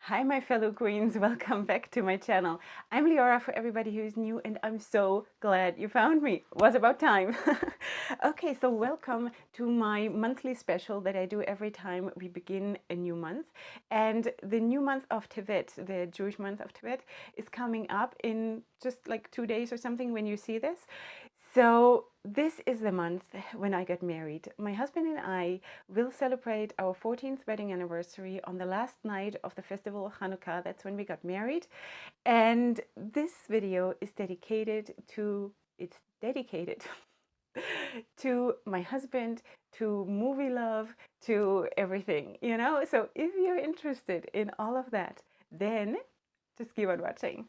Hi, my fellow queens. Welcome back to my channel. I'm Leorah for everybody who is new, and I'm so glad you found me. Was about time. Okay, so welcome to my monthly special that I do every time we begin a new month. And the new month of Tevet, the Jewish month of Tevet, is coming up in just like 2 days or something when you see this. So this is the month when I got married. My husband and I will celebrate our 14th wedding anniversary on the last night of the festival of Hanukkah. That's when we got married. And this video is dedicated to, it's dedicated to my husband, to movie love, to everything, you know? So if you're interested in all of that, then just keep on watching.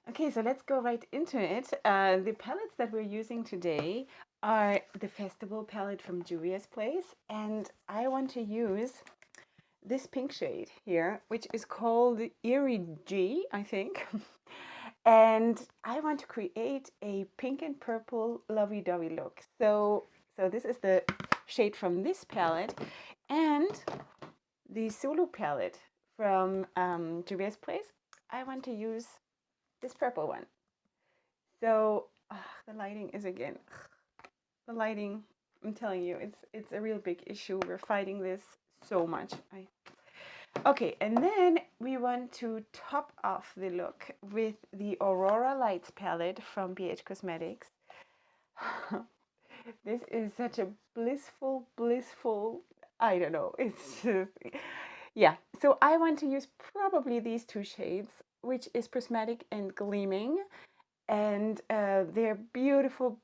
Okay, so let's go right into it. The palettes that we're using today are the festival palette from Juvia's Place, and I want to use this pink shade here, which is called Eerie G, I think. And I want to create a pink and purple lovey-dovey look. So this is the shade from this palette, and the Solo palette from Juvia's Place. I want to use this purple one. So the lighting is again, the lighting, I'm telling you, it's a real big issue. We're fighting this so much. Okay, and then we want to top off the look with the Aurora Lights palette from BH Cosmetics. This is such a blissful, I don't know, it's just, yeah. So I want to use probably these two shades, which is Prismatic and Gleaming. And they're beautiful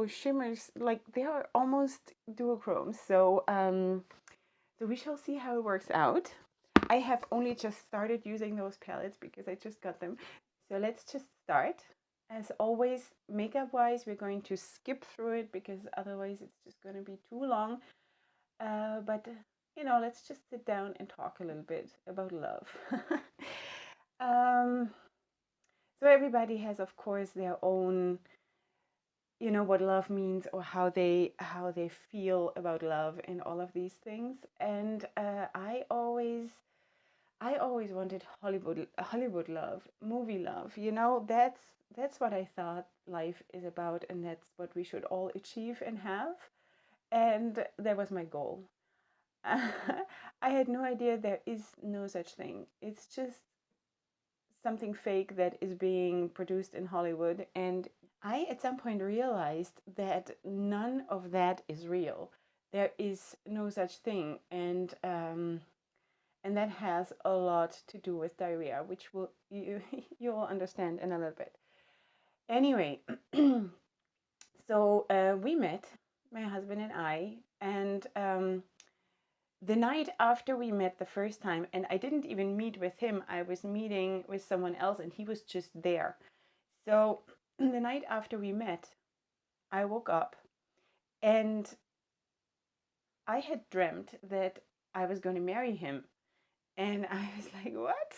shimmers, like they are almost duochromes. So so we shall see how it works out. I have only just started using those palettes because I just got them. So let's just start. As always, makeup wise, we're going to skip through it because otherwise it's just going to be too long. But you know, let's just sit down and talk a little bit about love. um, so everybody has, of course, their own, you know, what love means or how they feel about love and all of these things. And I always wanted Hollywood love, movie love. You know, that's what I thought life is about, and that's what we should all achieve and have. And that was my goal. I had no idea there is no such thing. It's just something fake that is being produced in Hollywood. And I, at some point, realized that none of that is real. There is no such thing. And that has a lot to do with diarrhea, which you will understand in a little bit. Anyway, so we met, my husband and I, and the night after we met the first time, and I didn't even meet with him, I was meeting with someone else, and he was just there. So the night after we met, I woke up and I had dreamt that I was going to marry him. And I was like, what?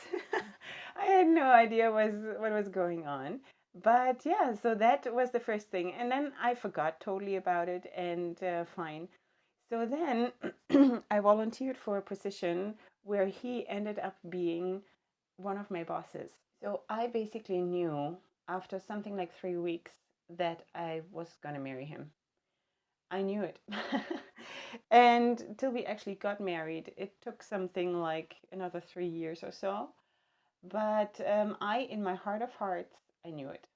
I had no idea what was going on. But yeah, so that was the first thing. And then I forgot totally about it, and fine. So then I volunteered for a position where he ended up being one of my bosses. So I basically knew after something like 3 weeks that I was going to marry him. I knew it. And till we actually got married, it took something like another 3 years or so. But in my heart of hearts, I knew it,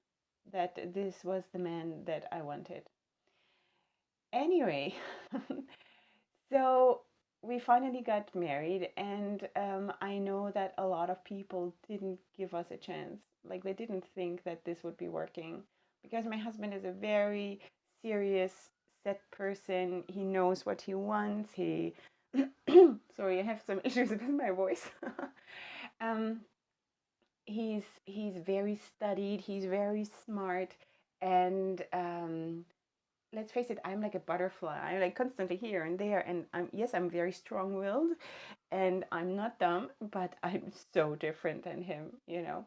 that this was the man that I wanted. Anyway, so we finally got married, and I know that a lot of people didn't give us a chance. Like, they didn't think that this would be working because my husband is a very serious, set person. He knows what he wants. He, sorry, I have some issues with my voice. um, he's very studied. He's very smart, and let's face it, I'm like a butterfly. I'm like constantly here and there, and I'm very strong-willed, and I'm not dumb, but I'm so different than him, you know.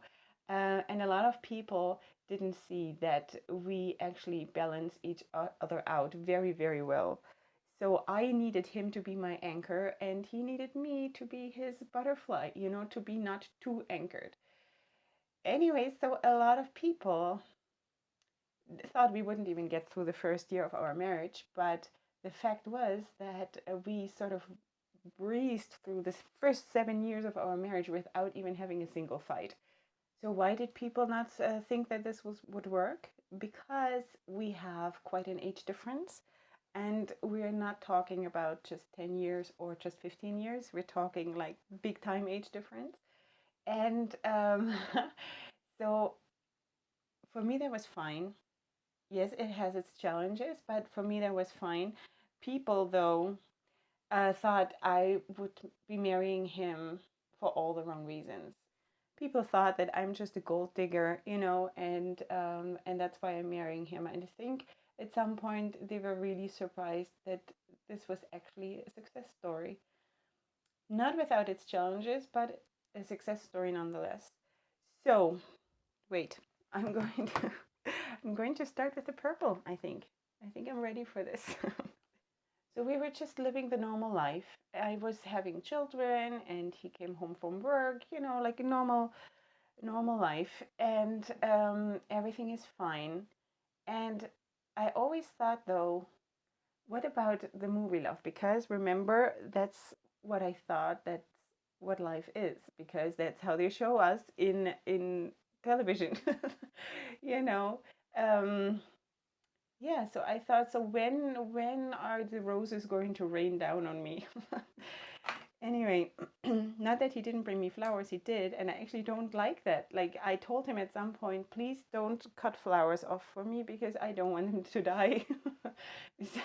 And a lot of people didn't see that we actually balance each other out very, very well. So I needed him to be my anchor, and he needed me to be his butterfly, you know, to be not too anchored. Anyway, so a lot of people thought we wouldn't even get through the first year of our marriage, but the fact was that we sort of breezed through the first 7 years of our marriage without even having a single fight. So why did people not think that this would work? Because we have quite an age difference, and we're not talking about just 10 years or just 15 years. We're talking like big time age difference. And so for me, that was fine. Yes, it has its challenges, but for me, that was fine. People, though, thought I would be marrying him for all the wrong reasons. People thought that I'm just a gold digger, you know, and that's why I'm marrying him. And I think at some point they were really surprised that this was actually a success story, not without its challenges, but a success story nonetheless. So, wait, I'm going to I'm going to start with the purple. I think I'm ready for this. So we were just living the normal life. I was having children, and he came home from work, you know, like a normal life, and everything is fine. And I always thought, though, what about the movie love? Because remember, that's what I thought. That's what life is, because that's how they show us in television. you know. Um, yeah, so I thought, so when are the roses going to rain down on me? Anyway, not that he didn't bring me flowers, he did, and I actually don't like that. Like, I told him at some point, please don't cut flowers off for me because I don't want him to die.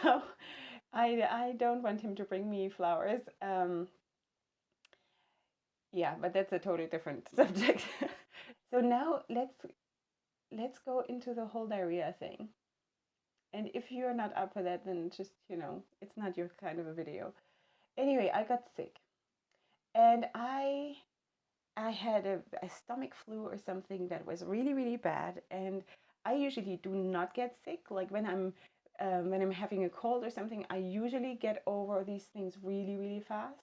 So I don't want him to bring me flowers. Yeah, but that's a totally different subject. So now let's go into the whole diarrhea thing. And if you're not up for that, then just, you know, it's not your kind of a video. Anyway, I got sick. And I had a stomach flu or something that was really, really bad. And I usually do not get sick. Like when I'm having a cold or something, I usually get over these things really, really fast.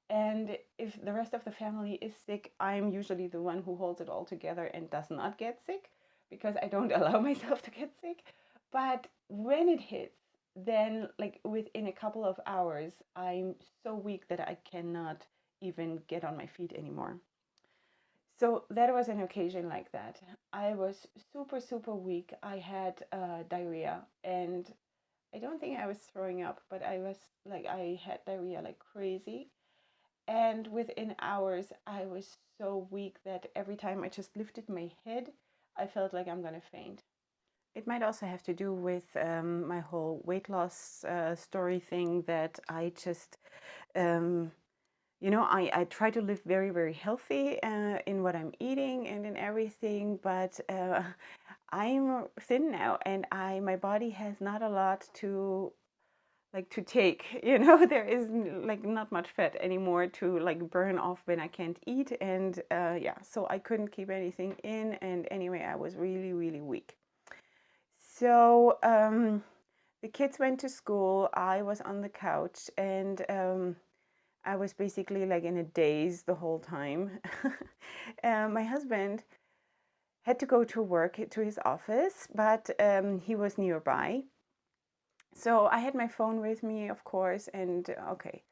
And if the rest of the family is sick, I'm usually the one who holds it all together and does not get sick because I don't allow myself to get sick. But when it hits, then like within a couple of hours, I'm so weak that I cannot even get on my feet anymore. So that was an occasion like that. I was super, super weak. I had diarrhea, and I don't think I was throwing up, but I had diarrhea like crazy. And within hours, I was so weak that every time I just lifted my head, I felt like I'm gonna faint. It might also have to do with my whole weight loss story thing, that I just you know, I try to live very, very healthy in what I'm eating and in everything, but I'm thin now, and my body has not a lot to like to take, you know. There is like not much fat anymore to like burn off when I can't eat, and yeah, so I couldn't keep anything in, and anyway, I was really, really weak. So the kids went to school, I was on the couch, and I was basically like in a daze the whole time. My husband had to go to work, to his office, but he was nearby. So I had my phone with me, of course, and okay.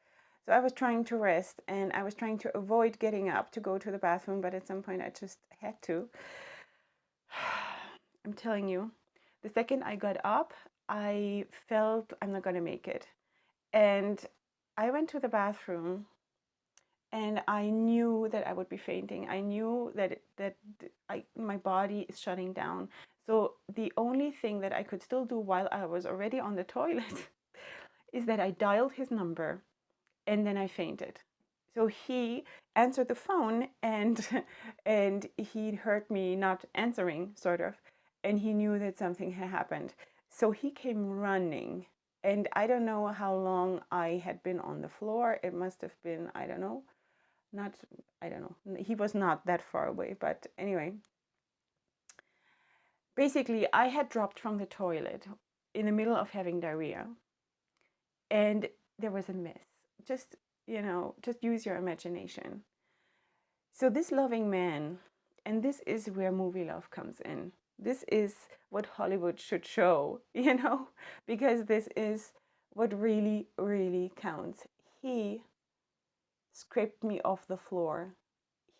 So I was trying to rest, and I was trying to avoid getting up to go to the bathroom, but at some point I just had to. I'm telling you, the second I got up, I felt I'm not going to make it. And I went to the bathroom, and I knew that I would be fainting. I knew that my body is shutting down. So the only thing that I could still do while I was already on the toilet is that I dialed his number, and then I fainted. So he answered the phone, and and he heard me not answering, sort of, and he knew that something had happened. So he came running, and I don't know how long I had been on the floor. It must have been, I don't know, not, I don't know. He was not that far away, but anyway. Basically, I had dropped from the toilet in the middle of having diarrhea. and there was a mess. Just, just use your imagination. So this loving man, and this is where movie love comes in. This is what Hollywood should show, because this is what really, really counts. He scraped me off the floor.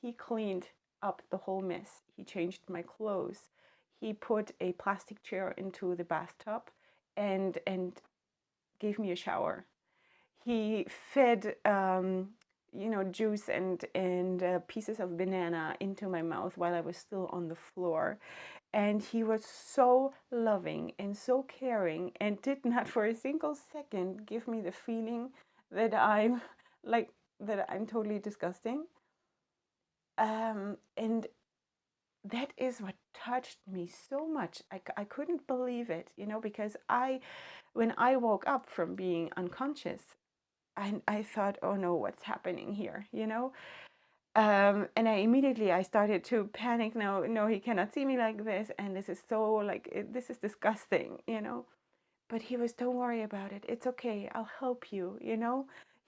He cleaned up the whole mess. He changed my clothes. He put a plastic chair into the bathtub and gave me a shower. He fed juice and pieces of banana into my mouth while I was still on the floor. And he was so loving and so caring and did not for a single second give me the feeling that I'm totally disgusting. And that is what touched me so much. I couldn't believe it, because when I woke up from being unconscious, I thought, oh no, what's happening here, and I started to panic. No, he cannot see me like this, and this is so this is disgusting, But he was, don't worry about it. It's okay. I'll help you,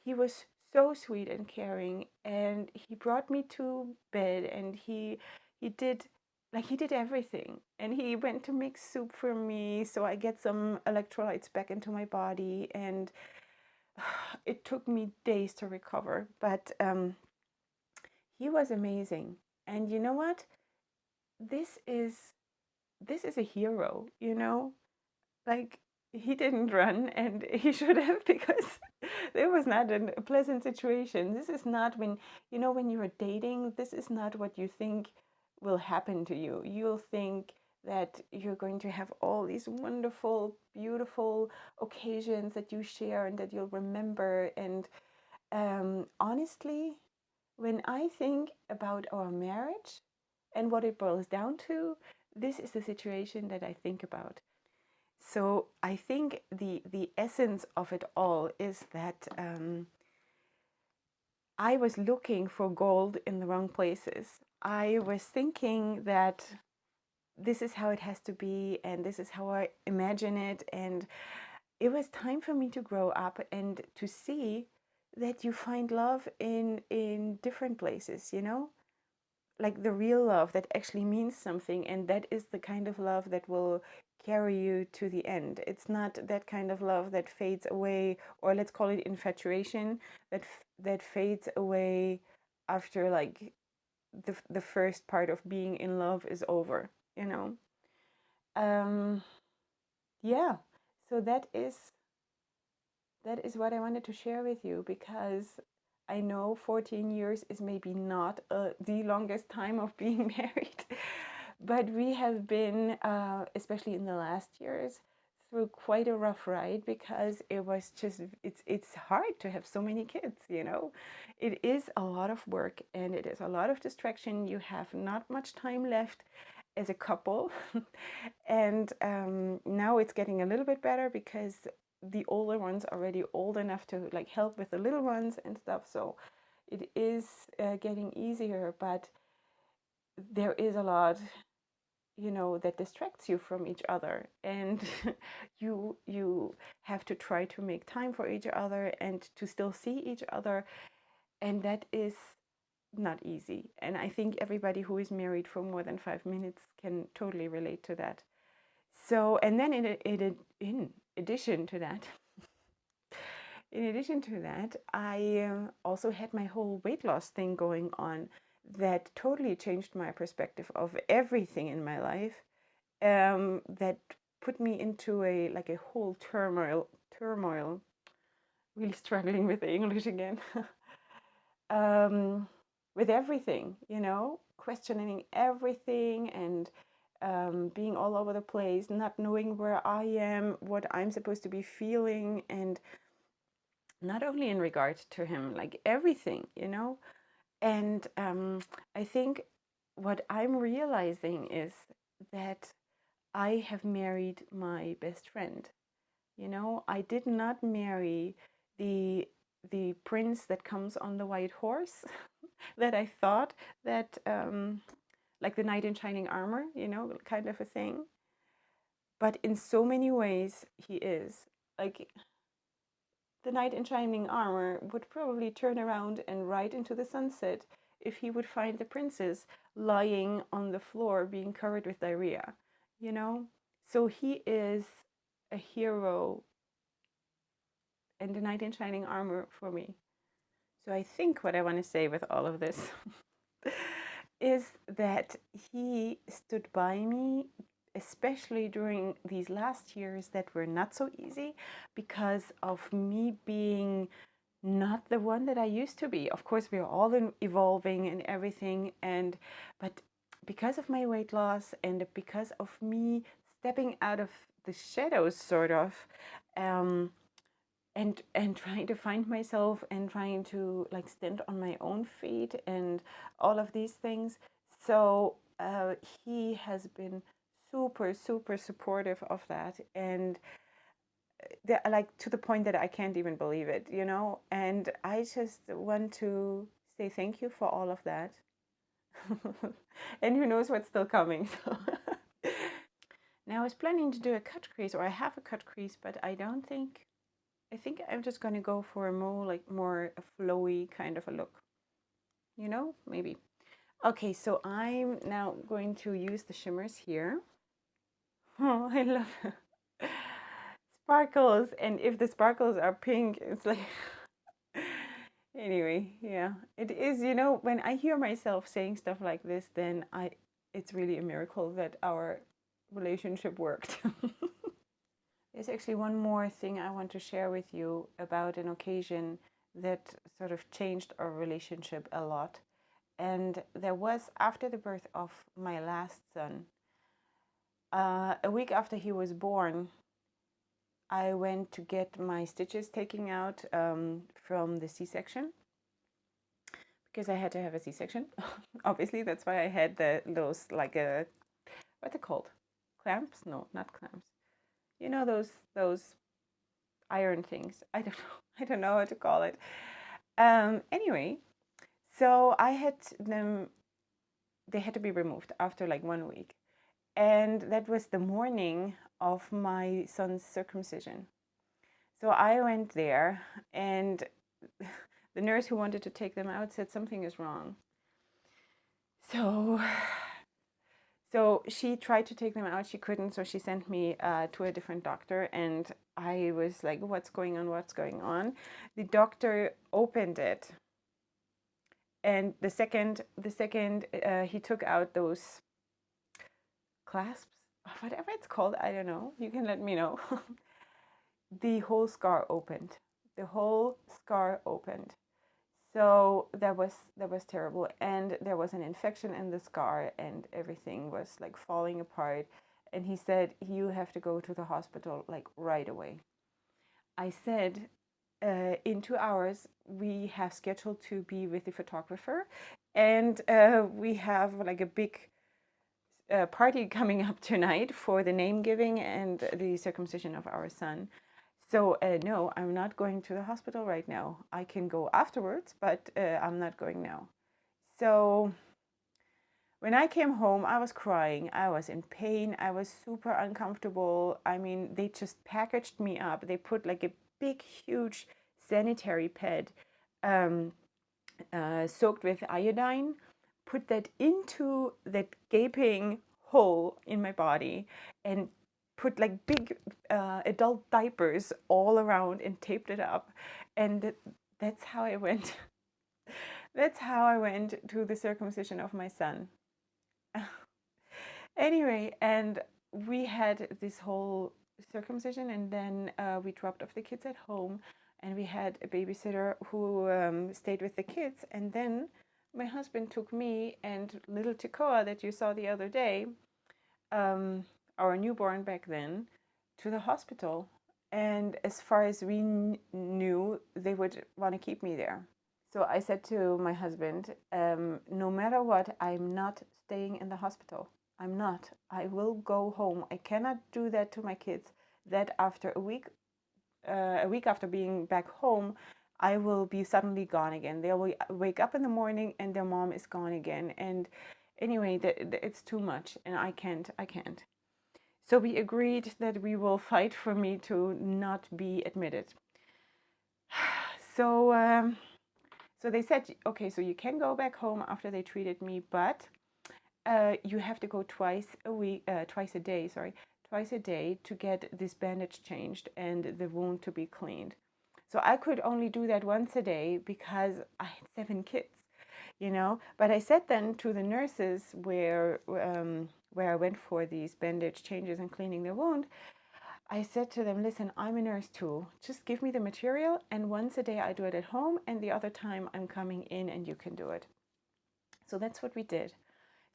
He was so sweet and caring, and he brought me to bed, and he did he did everything, and he went to make soup for me so I get some electrolytes back into my body, and it took me days to recover, but he was amazing. And you know what? This is a hero, Like, he didn't run, and he should have, because it was not a pleasant situation. This is not when you're dating, this is not what you think will happen to you. You'll think that you're going to have all these wonderful, beautiful occasions that you share and that you'll remember. And honestly, when I think about our marriage and what it boils down to, this is the situation that I think about. So I think the essence of it all is that I was looking for gold in the wrong places. I was thinking that this is how it has to be, and this is how I imagine it. And it was time for me to grow up and to see that you find love in different places, like the real love that actually means something, and that is the kind of love that will carry you to the end. It's not that kind of love that fades away, or let's call it infatuation, that fades away after the first part of being in love is over, um yeah. So that is what I wanted to share with you, because I know 14 years is maybe not the longest time of being married, but we have been, especially in the last years, through quite a rough ride, because it's hard to have so many kids, It is a lot of work, and it is a lot of distraction. You have not much time left as a couple. And now it's getting a little bit better, because the older ones are already old enough to help with the little ones and stuff. So it is getting easier, but there is a lot, that distracts you from each other, and you have to try to make time for each other and to still see each other, and that is not easy. And I think everybody who is married for more than 5 minutes can totally relate to that. So, and then in addition to that, I also had my whole weight loss thing going on that totally changed my perspective of everything in my life. That put me into a whole turmoil. Really struggling with the English again. With everything, questioning everything, and being all over the place, not knowing where I am, what I'm supposed to be feeling, and not only in regard to him, everything, And I think what I'm realizing is that I have married my best friend. I did not marry the prince that comes on the white horse that I thought that like the knight in shining armor, kind of a thing. But in so many ways, he is like the knight in shining armor would probably turn around and ride into the sunset if he would find the princess lying on the floor being covered with diarrhea, you know? So he is a hero and the knight in shining armor for me. So I think what I want to say with all of this is that he stood by me, especially during these last years that were not so easy because of me being not the one that I used to be. Of course, we're all evolving and everything, but because of my weight loss and because of me stepping out of the shadows, sort of, and trying to find myself and trying to like stand on my own feet and all of these things. So he has been super supportive of that, and like to the point that I can't even believe it, you know. And I just want to say thank you for all of that. And who knows what's still coming. So now I was planning to do a cut crease, or I have a cut crease, but I think I'm just going to go for a more flowy kind of a look, you know, maybe. Okay, so I'm now going to use the shimmers here. Oh, I love sparkles, and if the sparkles are pink, it's like anyway, yeah, it is, you know, when I hear myself saying stuff like this, then it's really a miracle that our relationship worked. There's actually one more thing I want to share with you about an occasion that sort of changed our relationship a lot. And there was after the birth of my last son, a week after he was born, I went to get my stitches taken out from the C-section because I had to have a C-section. Obviously, that's why I had those like what's it called? Clamps? No, not clamps. You know those iron things. I don't know how to call it. Anyway, so I had them. They had to be removed after like 1 week, and that was the morning of my son's circumcision. So I went there, and the nurse who wanted to take them out said something is wrong. So she tried to take them out. She couldn't, so she sent me to a different doctor, and I was like, what's going on? What's going on? The doctor opened it, and the second he took out those clasps, whatever it's called, I don't know. You can let me know. The whole scar opened. The whole scar opened. So that was terrible, and there was an infection in the scar, and everything was like falling apart. And he said, you have to go to the hospital like right away. I said, in 2 hours we have scheduled to be with the photographer, and we have like a big party coming up tonight for the name giving and the circumcision of our son. So no, I'm not going to the hospital right now. I can go afterwards, but I'm not going now. So when I came home, I was crying. I was in pain. I was super uncomfortable. I mean, they just packaged me up. They put like a big, huge sanitary pad soaked with iodine, put that into that gaping hole in my body, and put like big adult diapers all around and taped it up. And that's how I went. That's how I went to the circumcision of my son. Anyway, and we had this whole circumcision, and then we dropped off the kids at home, and we had a babysitter who stayed with the kids. And then my husband took me and little Tekoa that you saw the other day, our newborn back then, to the hospital. And as far as we knew, they would want to keep me there. So I said to my husband, no matter what, I'm not staying in the hospital. I'm not. I will go home. I cannot do that to my kids, that after a week after being back home, I will be suddenly gone again. They will wake up in the morning and their mom is gone again. And anyway, it's too much, and I can't. So we agreed that we will fight for me to not be admitted. So they said, okay, so you can go back home after they treated me, but you have to go twice a day to get this bandage changed and the wound to be cleaned. So I could only do that once a day because I had 7 kids, you know. But I said then to the nurses where I went for these bandage changes and cleaning the wound, I said to them, listen, I'm a nurse too. Just give me the material, and once a day I do it at home, and the other time I'm coming in and you can do it. So that's what we did.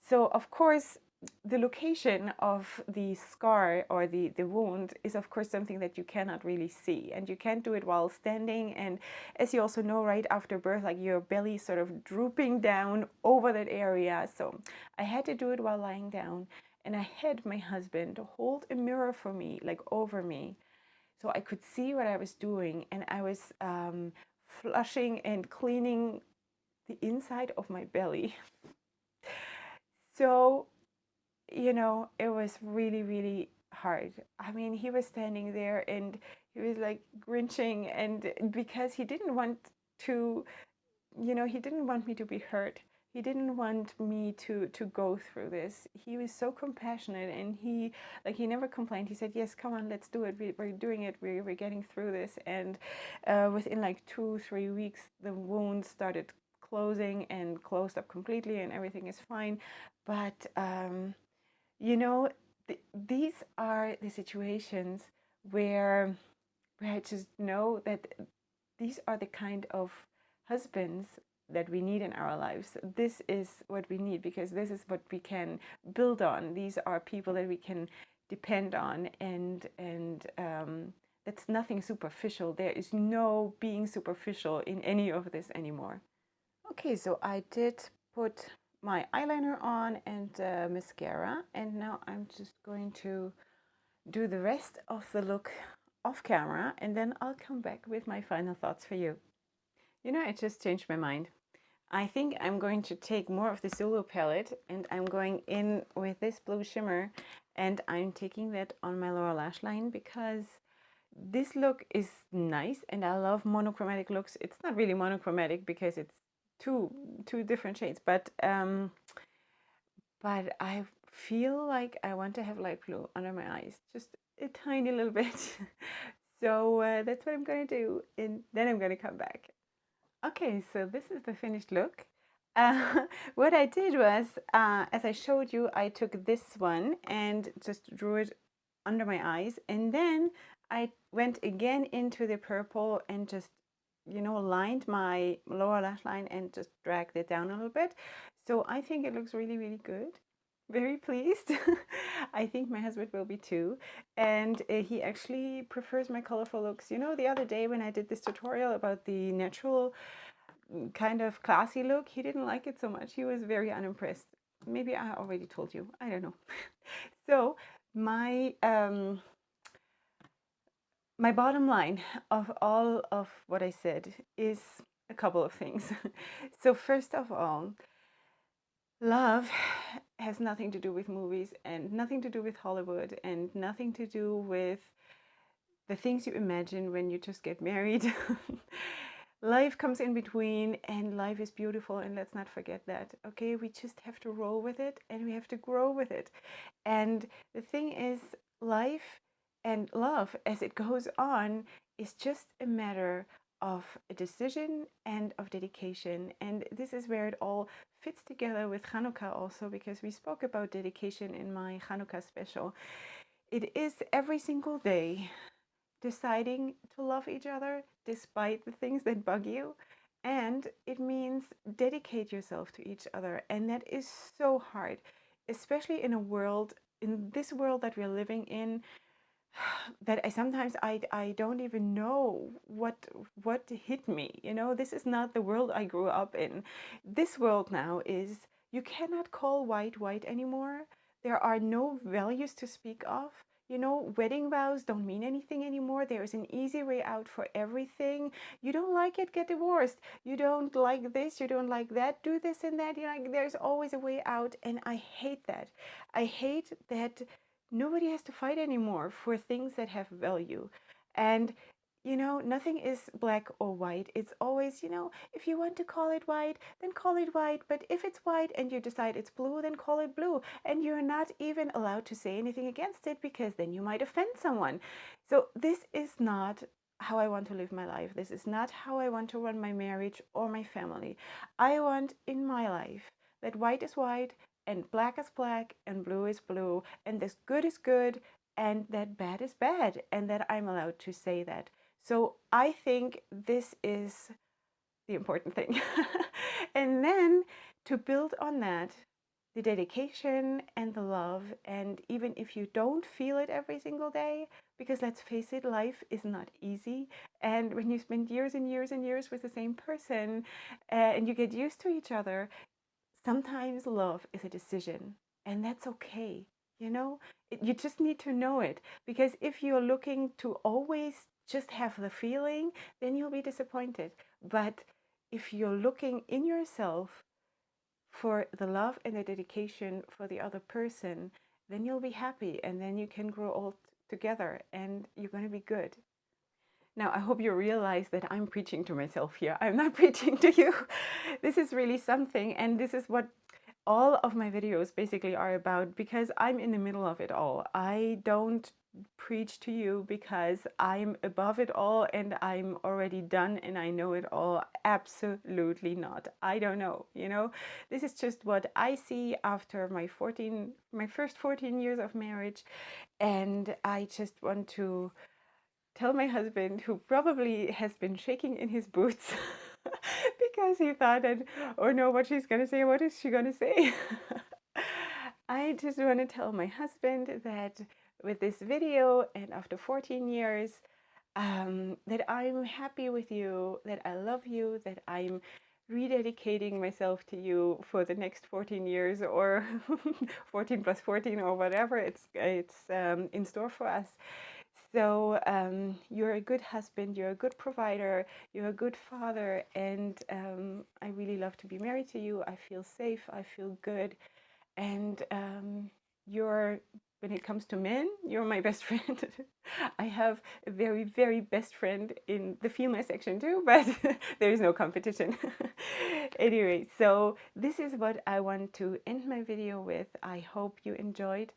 So of course, the location of the scar or the wound is of course something that you cannot really see, and you can't do it while standing. And as you also know, right after birth, like your belly sort of drooping down over that area. So I had to do it while lying down, and I had my husband hold a mirror for me, like over me, so I could see what I was doing. And I was flushing and cleaning the inside of my belly. So, you know, it was really, really hard. I mean, he was standing there and he was like grinching, and because he didn't want to, you know, he didn't want me to be hurt. He didn't want me to go through this. He was so compassionate, and he never complained. He said, yes, come on, let's do it. We're doing it. We're getting through this. And within like 2-3 weeks, the wound started closing and closed up completely, and everything is fine. But you know, these are the situations where I just know that these are the kind of husbands that we need in our lives. This is what we need, because this is what we can build on. These are people that we can depend on, and that's nothing superficial. There is no being superficial in any of this anymore. Okay, so I did put my eyeliner on and mascara, and now I'm just going to do the rest of the look off camera, and then I'll come back with my final thoughts for you. You know, I just changed my mind. I think I'm going to take more of the Zulu palette, and I'm going in with this blue shimmer, and I'm taking that on my lower lash line because this look is nice, and I love monochromatic looks. It's not really monochromatic because it's two different shades, but I feel like I want to have light blue under my eyes, just a tiny little bit. So that's what I'm going to do, and then I'm going to come back. Okay, so this is the finished look. What I did was, as I showed you, I took this one and just drew it under my eyes, and then I went again into the purple and just, you know, lined my lower lash line and just dragged it down a little bit. So I think it looks really, really good. Very pleased. I think my husband will be too. And he actually prefers my colorful looks. You know, the other day when I did this tutorial about the natural kind of classy look, he didn't like it so much. He was very unimpressed. Maybe I already told you. I don't know. So my my bottom line of all of what I said is a couple of things. So first of all, love has nothing to do with movies, and nothing to do with Hollywood, and nothing to do with the things you imagine when you just get married. Life comes in between, and life is beautiful, and let's not forget that. Okay, we just have to roll with it, and we have to grow with it. And the thing is, life and love as it goes on is just a matter of a decision and of dedication. And this is where it all fits together with Hanukkah also, because we spoke about dedication in my Hanukkah special. It is every single day deciding to love each other despite the things that bug you. And it means dedicate yourself to each other. And that is so hard, especially in this world that we're living in, that I don't even know what hit me. You know, this is not the world I grew up in. This world now is, you cannot call white white anymore. There are no values to speak of. You know, wedding vows don't mean anything anymore. There is an easy way out for everything. You don't like it, get divorced. You don't like this, you don't like that, do this and that. You know, there's always a way out, and I hate that. I hate that nobody has to fight anymore for things that have value. And You know, nothing is black or white. It's always, you know, if you want to call it white, then call it white. But if it's white and you decide it's blue, then call it blue. And you're not even allowed to say anything against it, because then you might offend someone. So this is not how I want to live my life. This is not how I want to run my marriage or my family. I want in my life that white is white and black is black and blue is blue, and this good is good and that bad is bad, and that I'm allowed to say that. So I think this is the important thing. And then to build on that, the dedication and the love, and even if you don't feel it every single day, because let's face it, life is not easy. And when you spend years and years and years with the same person, and you get used to each other, sometimes love is a decision, and that's okay. You know, you just need to know it, because if you're looking to always just have the feeling, then you'll be disappointed. But if you're looking in yourself for the love and the dedication for the other person, then you'll be happy, and then you can grow old together, and you're going to be good. Now, I hope you realize that I'm preaching to myself here. I'm not preaching to you. This is really something, and this is what all of my videos basically are about, because I'm in the middle of it all. I don't preach to you because I'm above it all and I'm already done and I know it all. Absolutely not. I don't know, you know. This is just what I see after my first 14 years of marriage, and I just want to tell my husband, who probably has been shaking in his boots because he thought that, oh no, what she's going to say, what is she going to say? I just want to tell my husband that with this video and after 14 years, that I'm happy with you, that I love you, that I'm rededicating myself to you for the next 14 years, or 14 plus 14, or whatever it's in store for us. So you're a good husband, you're a good provider, you're a good father, and I really love to be married to you. I feel safe, I feel good, and you're, when it comes to men, you're my best friend. I have a very, very best friend in the female section too, but there is no competition. Anyway, so this is what I want to end my video with. I hope you enjoyed.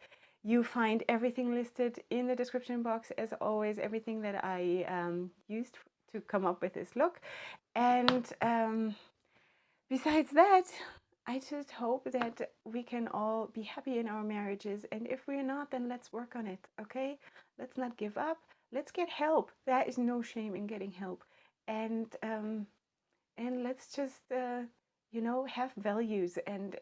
You find everything listed in the description box, as always, everything that I used to come up with this look. And besides that, I just hope that we can all be happy in our marriages. And if we're not, then let's work on it, okay? Let's not give up. Let's get help. There is no shame in getting help. And let's just, you know, have values, and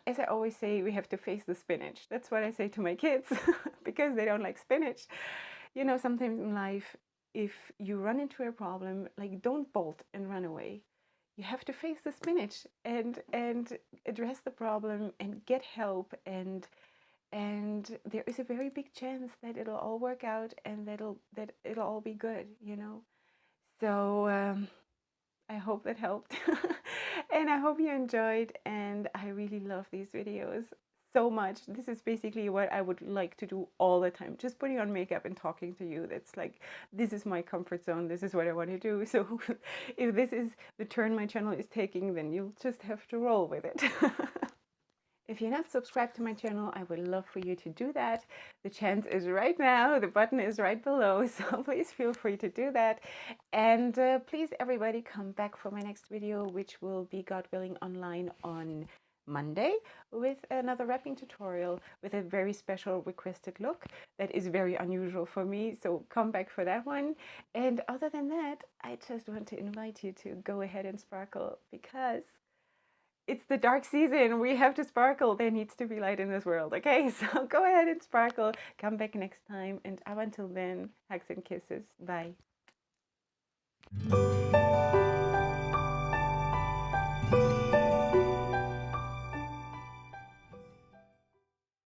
as I always say, we have to face the spinach. That's what I say to my kids because they don't like spinach. You know, sometimes in life, if you run into a problem, like, don't bolt and run away. You have to face the spinach and address the problem and get help, and there is a very big chance that it'll all work out, and that it'll all be good, you know. So I hope that helped. And I hope you enjoyed, and I really love these videos so much. This is basically what I would like to do all the time, just putting on makeup and talking to you. That's like, this is my comfort zone. This is what I want to do. So if this is the turn my channel is taking, then you'll just have to roll with it. If you're not subscribed to my channel, I would love for you to do that. The chance is right now. The button is right below. So please feel free to do that. And please, everybody, come back for my next video, which will be, God willing, online on Monday, with another wrapping tutorial with a very special requested look that is very unusual for me. So come back for that one. And other than that, I just want to invite you to go ahead and sparkle, because it's the dark season. We have to sparkle. There needs to be light in this world. Okay, so go ahead and sparkle. Come back next time. And up until then, hugs and kisses. Bye.